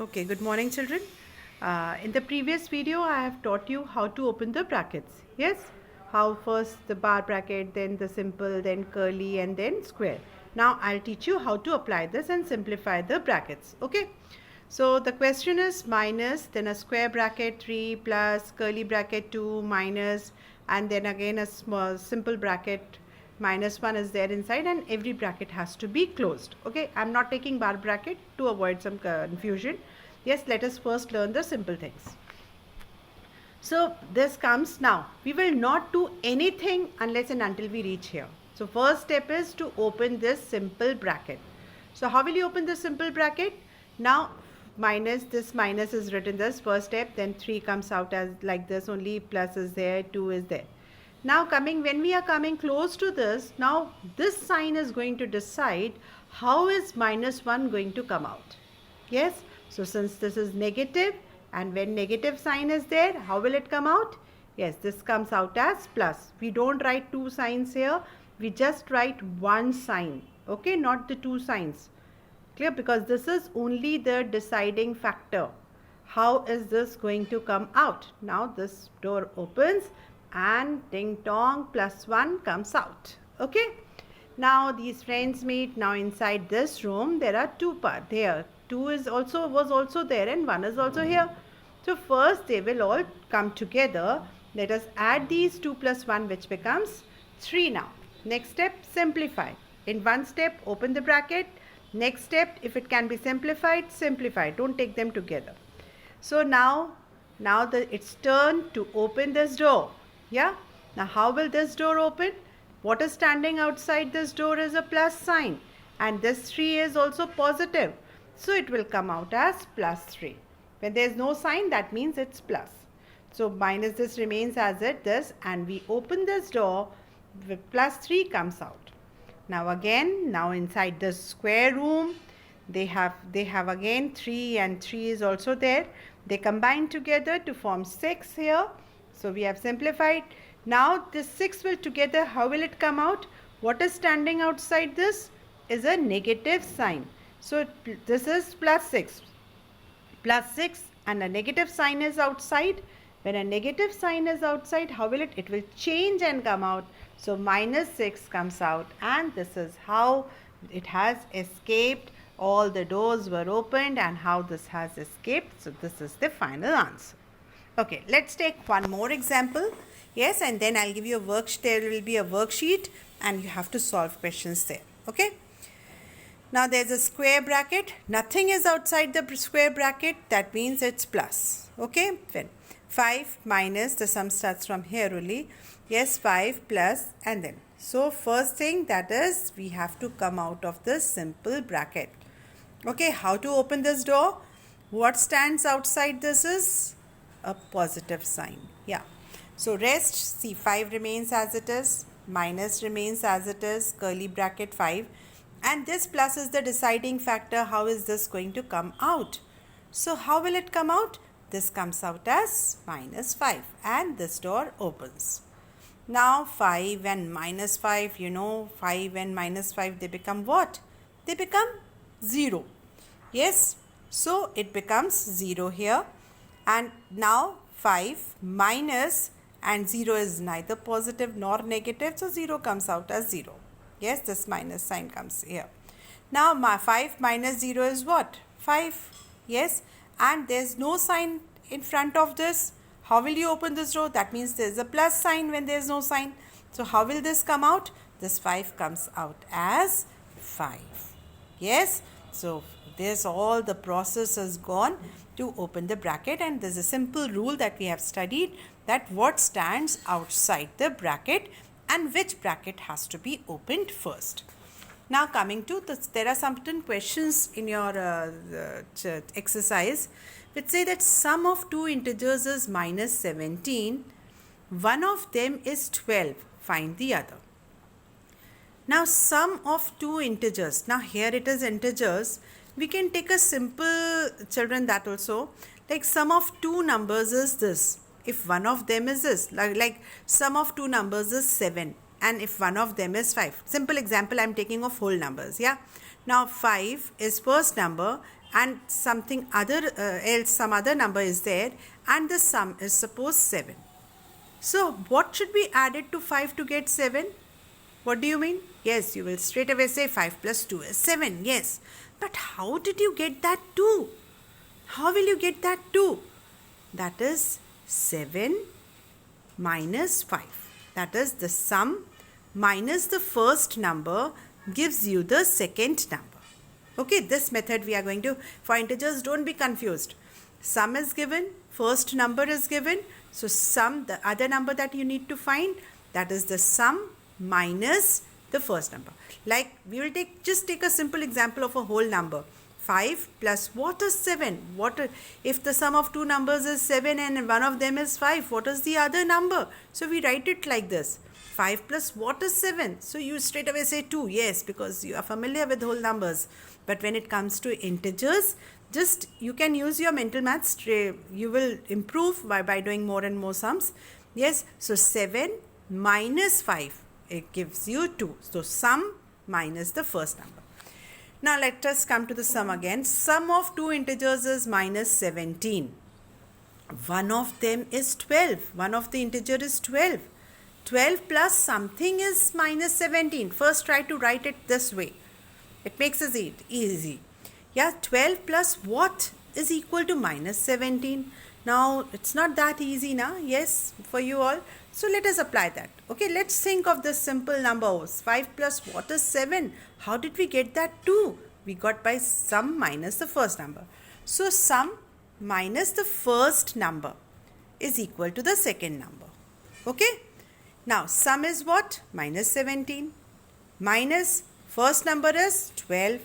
Okay, good morning children. In the previous video I have taught you how to open the brackets. Yes, how first the bar bracket, then the simple, then curly and then square. Now I'll teach you how to apply this and simplify the brackets. Okay, so the question is minus, then a square bracket 3 plus curly bracket 2 minus, and then again a small simple bracket -1 is there inside, and every bracket has to be closed. Okay, I'm not taking bar bracket to avoid some confusion. Yes, let us first learn the simple things. So this comes now. We will not do anything unless and until we reach here. So first step is to open this simple bracket. So how will you open this simple bracket? Now minus, this minus is written this first step, then 3 comes out as like this only, plus is there, 2 is there. Now when we are coming close to this, now this sign is going to decide how is -1 going to come out. Yes, so since this is negative, and when negative sign is there, how will it come out? Yes, this comes out as plus. We don't write two signs here, we just write one sign. Okay, not the two signs. Clear? Because this is only the deciding factor. How is this going to come out? Now this door opens and ding dong, +1 comes out. Okay, now these friends meet. Now inside this room there are two parts. There 2 was also there and 1 is also here. So first they will all come together. Let us add these 2 plus 1, which becomes 3 now. Next step, simplify. In one step open the bracket. Next step, if it can be simplified, simplify. Don't take them together. So now it's turn to open this door. Yeah, now how will this door open? What is standing outside this door is a plus sign, and this 3 is also positive, so it will come out as +3. When there is no sign, that means it's plus. So minus this remains as it is, and we open this door with +3 comes out. Now again, now inside the square room they have again 3, and 3 is also there. They combine together to form 6 here. So we have simplified. Now this 6 will together, how will it come out? What is standing outside this is a negative sign. So this is +6. +6 and a negative sign is outside. When a negative sign is outside, how will it? It will change and come out. So -6 comes out, and this is how it has escaped. All the doors were opened and how this has escaped. So this is the final answer. Okay, let's take one more example. Yes, and then I'll give you a worksheet. There will be a worksheet and you have to solve questions there. Okay. Now there's a square bracket. Nothing is outside the square bracket. That means it's plus. Okay. Then 5 minus, the sum starts from here only. Yes, 5 plus and then. So first thing, that is we have to come out of this simple bracket. Okay, how to open this door? What stands outside this is a positive sign. Yeah, so rest, see, 5 remains as it is, minus remains as it is, curly bracket 5, and this plus is the deciding factor. How is this going to come out? So how will it come out? This comes out as -5, and this door opens. Now 5 and -5, you know, 5 and -5, they become what? They become 0. Yes, so it becomes 0 here. And now 5 minus, and 0 is neither positive nor negative, so 0 comes out as 0. Yes, this minus sign comes here. Now 5 minus 0 is what? 5. Yes, and there's no sign in front of this. How will you open this door? That means there's a plus sign when there's no sign. So how will this come out? This 5 comes out as 5. Yes, so there's all the process has gone to open the bracket, and there's a simple rule that we have studied, that what stands outside the bracket and which bracket has to be opened first. Now coming to this, there are certain questions in your exercise which say that sum of two integers is -17, one of them is 12, find the other. Now sum of two integers, now here it is integers. We can take a simple, children, that also, like sum of two numbers is this. If one of them is this, like sum of two numbers is 7, and if one of them is 5. Simple example I am taking of whole numbers. Yeah. Now 5 is first number and something other else, some other number is there, and the sum is suppose 7. So what should be added to 5 to get 7? What do you mean? Yes, you will straight away say 5 plus 2 is 7. Yes. But how did you get that 2? How will you get that 2? That is 7 minus 5. That is the sum minus the first number gives you the second number. Okay, this method we are going to, for integers, don't be confused. Sum is given, first number is given. So sum, the other number that you need to find, that is the sum minus the first number. Like we will just take a simple example of a whole number. 5 plus what is 7? If the sum of two numbers is 7 and one of them is 5, what is the other number? So we write it like this. 5 plus what is 7? So you straight away say 2. Yes, because you are familiar with whole numbers. But when it comes to integers, just you can use your mental maths. You will improve by doing more and more sums. Yes, so 7 minus 5, it gives you 2. So sum minus the first number. Now let us come to the sum again. Sum of two integers is minus 17. One of them is 12. One of the integer is 12. 12 plus something is minus 17. First try to write it this way. It makes it easy. Yeah, 12 plus what is equal to minus 17. Now it's not that easy now. Yes, for you all. So let us apply that. Okay, let's think of this simple numbers. 5 plus what is 7? How did we get that 2? We got by sum minus the first number. So sum minus the first number is equal to the second number. Okay. Now sum is what? Minus 17 minus first number is 12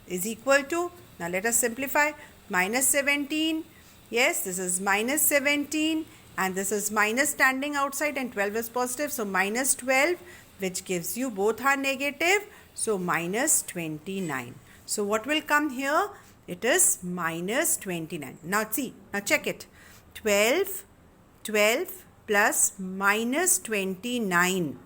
is equal to, now let us simplify, minus 17. Yes, this is minus 17 and this is minus standing outside and 12 is positive. So minus 12, which gives you both are negative. So minus 29. So what will come here? It is minus 29. Now see, now check it. 12 plus minus 29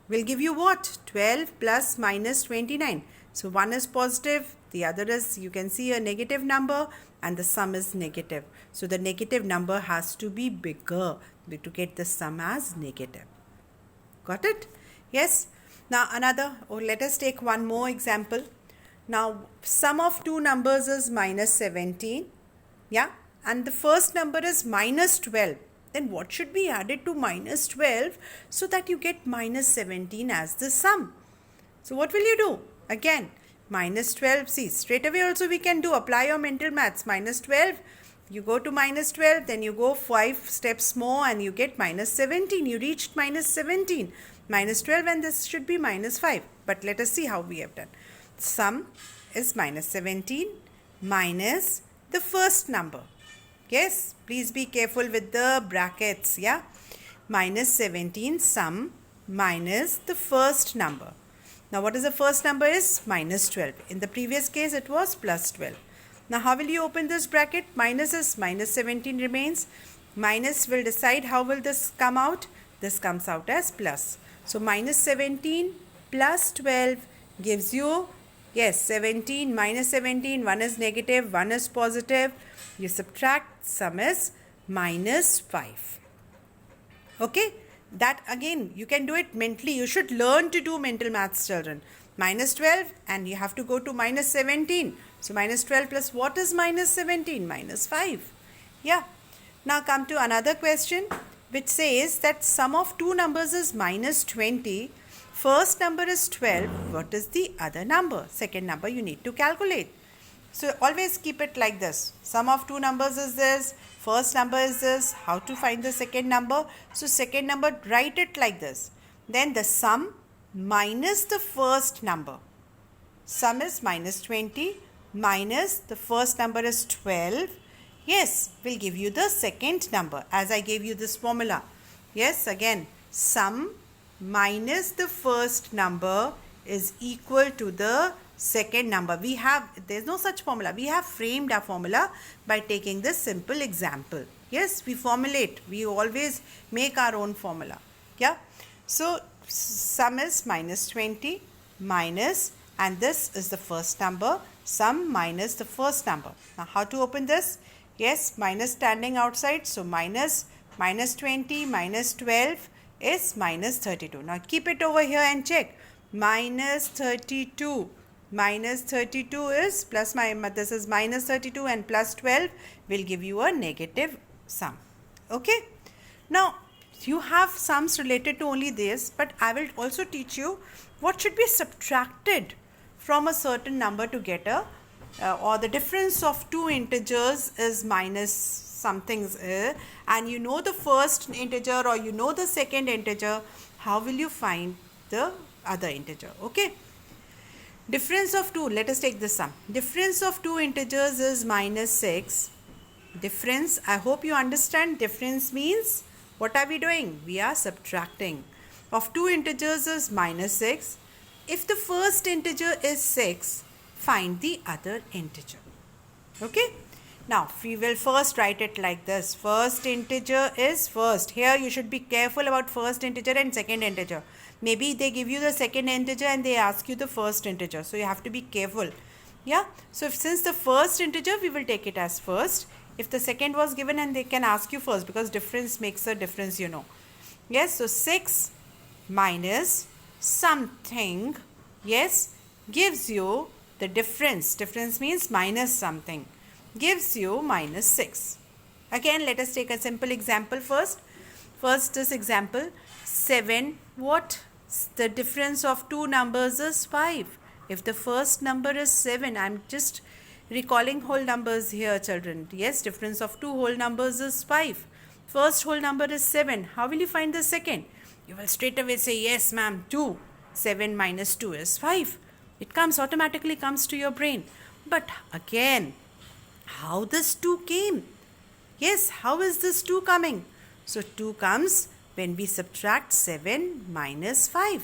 will give you what? 12 plus minus 29. So one is positive, the other is, you can see, a negative number, and the sum is negative. So the negative number has to be bigger to get the sum as negative. Got it? Yes. Now another, let us take one more example. Now sum of two numbers is minus 17. Yeah. And the first number is minus 12. Then what should be added to minus 12 so that you get minus 17 as the sum? So what will you do? Again, minus 12, see, straight away also we can do, apply your mental maths. Minus 12, you go to minus 12, then you go 5 steps more and you get minus 17. You reached minus 17. Minus 12 and this should be minus 5. But let us see how we have done. Sum is minus 17 minus the first number. Yes, please be careful with the brackets. Yeah, minus 17 sum minus the first number. Now what is the first number is? Minus 12. In the previous case it was plus 12. Now how will you open this bracket? Minus is minus 17 remains. Minus will decide how will this come out. This comes out as plus. So minus 17 plus 12 gives you, yes, 17 minus 17. One is negative, one is positive. You subtract, sum is minus 5. Okay. That again, you can do it mentally. You should learn to do mental maths, children. Minus 12 and you have to go to minus 17. So minus 12 plus what is minus 17? Minus 5. Yeah. Now come to another question which says that sum of two numbers is minus 20. First number is 12. What is the other number? Second number you need to calculate. So always keep it like this. Sum of two numbers is this. First number is this. How to find the second number? So second number, write it like this. Then the sum minus the first number. Sum is minus 20 minus the first number is 12. Yes, will give you the second number as I gave you this formula. Yes, again, sum minus the first number is equal to the second number. There's no such formula. We have framed our formula by taking this simple example. Yes, we formulate. We always make our own formula. Yeah. So sum is minus 20 minus, and this is the first number. sum minus the first number. Now how to open this? Yes, minus standing outside, so minus 20 minus 12 is minus 32. Now keep it over here and check. Minus 32 is plus this is minus 32 and plus 12 will give you a negative sum. Okay. Now you have sums related to only this, but I will also teach you what should be subtracted from a certain number to get a or the difference of two integers is minus something, and you know the first integer or you know the second integer. How will you find the other integer? Okay. Difference of two, let us take this sum. Difference of two integers is minus 6. Difference, I hope you understand. Difference means, what are we doing? We are subtracting. Of two integers is minus 6. If the first integer is 6, find the other integer. Okay. Now, we will first write it like this. First integer is first. Here you should be careful about first integer and second integer. Maybe they give you the second integer and they ask you the first integer. So, you have to be careful. Yeah. So, since the first integer, we will take it as first. If the second was given and they can ask you first, because difference makes a difference, you know. Yes. So, 6 minus something, yes, gives you the difference. Difference means minus something. Gives you minus 6. Again, let us take a simple example first. First, this example, 7. What? The difference of two numbers is 5. If the first number is 7, I am just recalling whole numbers here, children. Yes, difference of two whole numbers is 5. First whole number is 7. How will you find the second? You will straight away say, yes, ma'am, 2. 7 minus 2 is 5. It comes, automatically comes to your brain. But again, how this 2 came? Yes, how is this 2 coming? So 2 comes when we subtract 7 minus 5.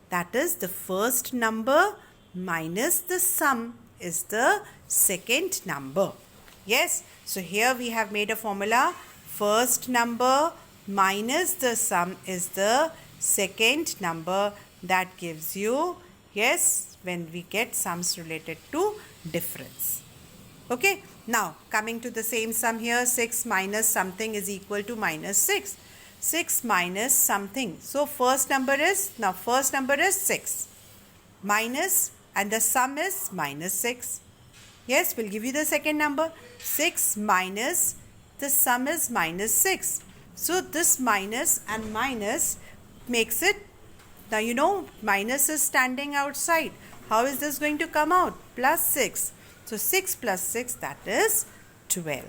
That is the first number minus the sum is the second number. Yes, so here we have made a formula. First number minus the sum is the second number. That gives you, yes, when we get sums related to difference. Okay, now coming to the same sum here, 6 minus something is equal to minus 6. 6 minus something. So first number is 6 minus, and the sum is minus 6. Yes, we'll give you the second number. 6 minus, the sum is minus 6. So this minus and minus makes it, now you know minus is standing outside. How is this going to come out? Plus 6. So 6 plus 6, that is 12.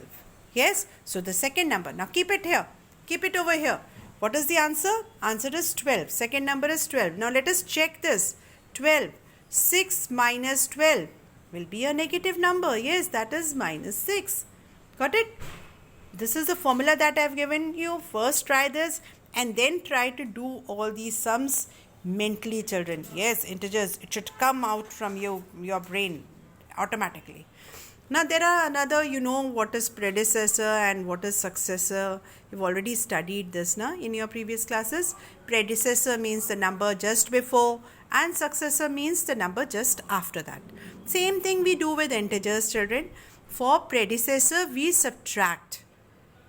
Yes, so the second number. Now keep it here. Keep it over here. What is the answer? Answer is 12. Second number is 12. Now let us check this. 12. 6 minus 12 will be a negative number. Yes, that is minus 6. Got it? This is the formula that I have given you. First try this and then try to do all these sums mentally, children. Yes, integers. It should come out from your brain automatically. Now there are another, you know what is predecessor and what is successor. You've already studied this in your previous classes. Predecessor means the number just before and successor means the number just after that. Same thing we do with integers, children. For predecessor we subtract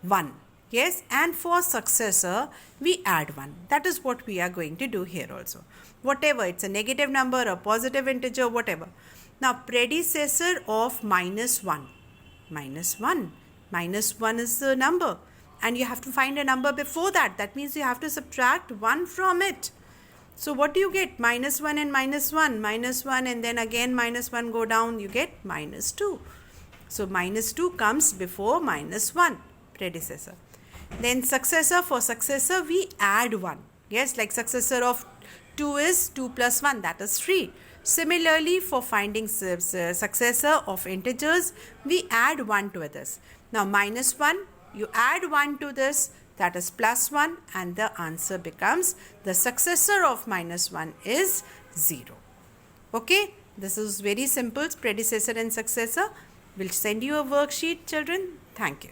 1. Yes, and for successor we add 1. That is what we are going to do here also. Whatever, it's a negative number, a positive integer, whatever. Now, predecessor of minus 1. Minus 1. Minus 1 is the number. And you have to find a number before that. That means you have to subtract 1 from it. So, what do you get? Minus 1 and minus 1. Minus 1 and then again minus 1 go down. You get minus 2. So, minus 2 comes before minus 1. Predecessor. Then successor. For successor, we add 1. Yes, like successor of 2 is 2 plus 1. That is 3. Similarly, for finding successor of integers, we add 1 to this. Now, minus 1, you add 1 to this, that is plus 1, and the answer becomes the successor of minus 1 is 0. Okay, this is very simple, predecessor and successor. We'll send you a worksheet, children. Thank you.